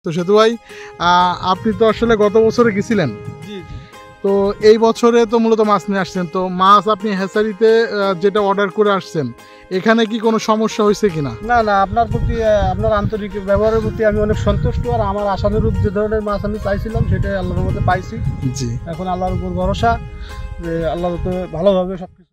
তো সেতু ভাই, আপনি তো আসলে গত বছরে গেছিলেন। জি জি। তো এই বছরে তো মূলত মাছ নিয়ে আসছেন, তো মাছ আপনি হ্যাচারিতে যেটা অর্ডার করে আসছেন, এখানে কি কোনো সমস্যা হয়েছে কিনা? না না, আপনার প্রতি আপনার আন্তরিক ব্যবহারের প্রতি আমি অনেক সন্তুষ্ট। আর আমার আশানুরূপ যে ধরনের মাছ আমি চাইছিলাম সেটাই আল্লাহর মধ্যে পাইছি। জি, এখন আল্লাহর উপর ভরসা যে আল্লাহ তো ভালোভাবে সবকিছু।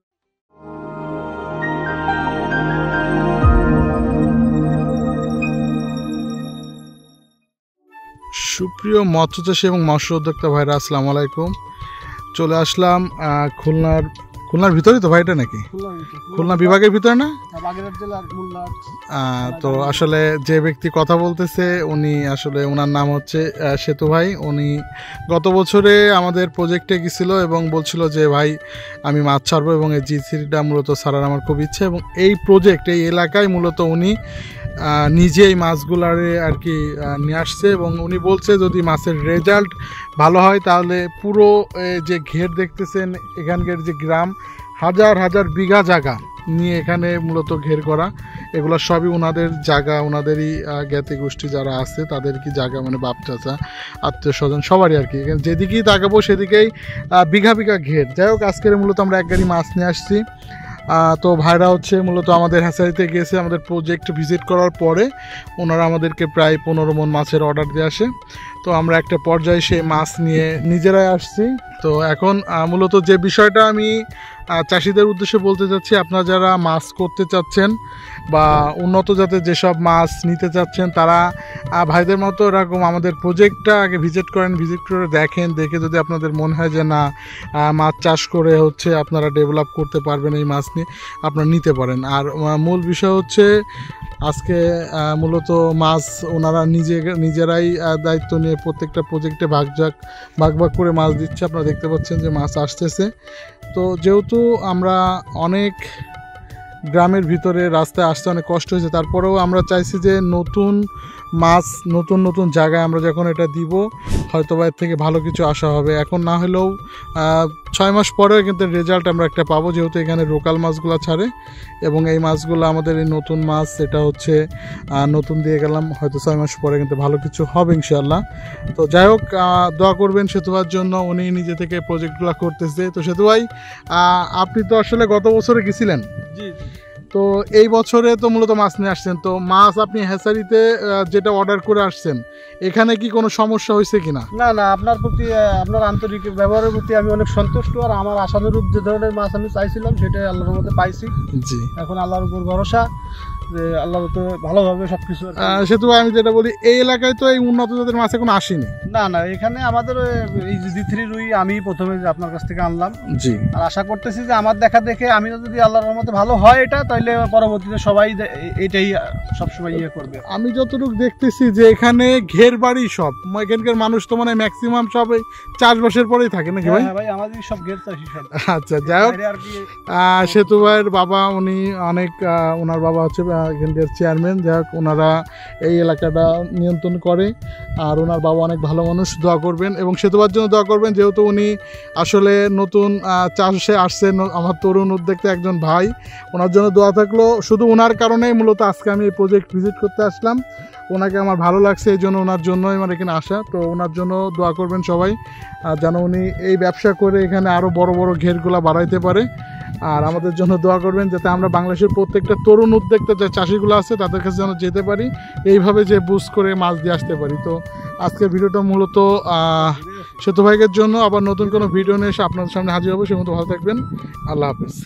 সুপ্রিয় মৎস্য চাষী এবং মৎস্য উদ্যোক্তা ভাইরা, আসসালামু আলাইকুম। চলে আসলাম খুলনার ভিতরেই তো ভাইটা নাকি? খুলনা বিভাগের ভিতরে না? বাগেরহাট জেলার খুলনা। তো আসলে যে ব্যক্তি কথা বলতেছে উনি আসলে ওনার নাম হচ্ছে সেতু ভাই। উনি গত বছরে আমাদের প্রজেক্টে গেছিলো এবং বলছিল যে ভাই আমি মাছ ছাড়বো, এবং এই জি3টা মূলত ছাড়ার আমার খুব ইচ্ছে। এবং এই প্রজেক্ট এই এলাকায় মূলত উনি নিজেই মাছগুলারে আর কি নিয়ে আসছে, এবং উনি বলছে যদি মাছের রেজাল্ট ভালো হয় তাহলে পুরো যে ঘের দেখতেছেন এখানকার যে গ্রাম, হাজার হাজার বিঘা জায়গা নিয়ে এখানে মূলত ঘের করা, এগুলো সবই ওনাদের জায়গা, ওনাদেরই জ্ঞাতি গোষ্ঠী যারা আছে তাদের কি জায়গা, মানে বাপ চাচা আত্মীয় স্বজন সবারই আর কি। যেদিকেই তাকাবো সেদিকেই বিঘা বিঘা ঘের। যাই হোক, আজকের মূলত আমরা এক গাড়ি মাছ নিয়ে আসছি। তো ভাইরা হচ্ছে মূলত আমাদের হ্যাচারিতে গেছে আমাদের প্রজেক্ট ভিজিট করার পরে। ওনারা আমাদেরকে প্রায় 15 মণ মাছের অর্ডার দিয়ে আসে। তো আমরা একটা পর্যায়ে সেই মাছ নিয়ে নিজেরাই আসছি। তো এখন মূলত যে বিষয়টা আমি চাষিদের উদ্দেশ্যে বলতে চাচ্ছি, আপনারা যারা মাছ করতে চাচ্ছেন বা উন্নত জাতের যেসব মাছ নিতে চাচ্ছেন, তারা ভাইদের মতো এরকম আমাদের প্রজেক্টটা আগে ভিজিট করেন, ভিজিট করে দেখেন। দেখে যদি আপনাদের মনে হয় যে না মাছ চাষ করে হচ্ছে আপনারা ডেভেলপ করতে পারবেন, এই মাছ নিয়ে আপনারা নিতে পারেন। আর মূল বিষয় হচ্ছে আজকে মূলত মাছ ওনারা নিজেরাই দায়িত্ব নিয়ে প্রত্যেকটা প্রজেক্টে ভাগ ভাগ করে মাছ দিচ্ছে। আপনারা দেখতে পাচ্ছেন যে মাছ আসতেছে। তো যেহেতু আমরা অনেক গ্রামের ভিতরে রাস্তায় আসতে অনেক কষ্ট হয়েছে, তারপরেও আমরা চাইছি যে নতুন মাছ নতুন নতুন জায়গায় আমরা যখন এটা দিব হয়তো বা এর থেকে ভালো কিছু আশা হবে। এখন না হলেও 6 মাস পরেও কিন্তু রেজাল্ট আমরা একটা পাবো, যেহেতু এখানে লোকাল মাছগুলো ছাড়ে। এবং এই মাছগুলো আমাদের এই নতুন মাছ, এটা হচ্ছে নতুন দিয়ে গেলাম, হয়তো 6 মাস পরে কিন্তু ভালো কিছু হবে ইনশাল্লাহ। তো যাই হোক, দোয়া করবেন সেতু ভাইয়ের জন্য, উনি নিজে থেকে প্রজেক্টগুলো করতেছে। তো সেতু ভাই, আপনি তো আসলে গত বছরে গেছিলেন। জি। তো এই বছরে তো মূলত মাছ নিয়ে আসছেন, তো মাছ আপনি হ্যাচারিতে যেটা অর্ডার করে আসছেন, এখানে কি কোনো সমস্যা হয়েছে কিনা? না না, আপনার প্রতি আপনার আন্তরিক ব্যবহারের প্রতি আমি অনেক সন্তুষ্ট। আর আমার আশানুরূপ যে ধরনের মাছ আমি চাইছিলাম সেটাই আল্লাহর মধ্যে পাইছি। জি, এখন আল্লাহর উপর ভরসা যে আল্লাহ তো ভালোভাবে সবকিছু। সেতু ভাই, আমি যেটা বলি, এই এলাকায় তো এই উন্নত জাতের মাছ এখন আসেনি। না না, এখানে আমাদের এই জি3 রুই আমি প্রথমে আপনার কাছ থেকে আনলাম। জি, আর আশা করতেছি যে আমার দেখা দেখে আমি যদি আল্লাহর রহমতে ভালো হয় এটা, তাহলে পরবর্তীতে সবাই এটাই সবসময় ইয়ে করবে। আমি যতটুকু দেখতেছি যে এখানে ঘের বাড়ি সব, এখানকার মানুষ তো মানে ম্যাক্সিমাম সবাই চাষবাসের পরেই থাকে নাকি ভাই? হ্যাঁ ভাই, আমাদের সব ঘের চাষি সব। আচ্ছা, যাই হোক, সেতু ভাইয়ের বাবা উনি অনেক ওনার বাবা হচ্ছে এখানকার চেয়ারম্যান। যাই হোক, ওনারা এই এলাকাটা নিয়ন্ত্রণ করে। আর ওনার বাবা অনেক ভালো মানুষ, দোয়া করবেন এবং সেতু ভাইয়ের জন্য দোয়া করবেন, যেহেতু উনি আসলে নতুন চাষে আসছেন, আমার তরুণ উদ্যোক্তা একজন ভাই। ওনার জন্য দোয়া থাকলো। শুধু ওনার কারণেই মূলত আজকে আমি এই প্রজেক্ট ভিজিট করতে আসলাম। ওনাকে আমার ভালো লাগছে, এই জন্য ওনার জন্যই আমার এখানে আসা। তো ওনার জন্য দোয়া করবেন সবাই, যেন উনি এই ব্যবসা করে এখানে আরও বড় বড় ঘেরগুলা বাড়াইতে পারে। আর আমাদের জন্য দোয়া করবেন যাতে আমরা বাংলাদেশের প্রত্যেকটা তরুণ উদ্যোক্তা যে চাষিগুলো আছে তাদের কাছে যেন যেতে পারি, এইভাবে যে বুঝ করে মাছ দিয়ে আসতে পারি। তো আজকের ভিডিওটা মূলত সেতু ভাইয়ের জন্য। আবার নতুন কোনো ভিডিও নিয়ে এসে আপনাদের সামনে হাজির হবো। সে মতো ভালো থাকবেন। আল্লাহ হাফেজ।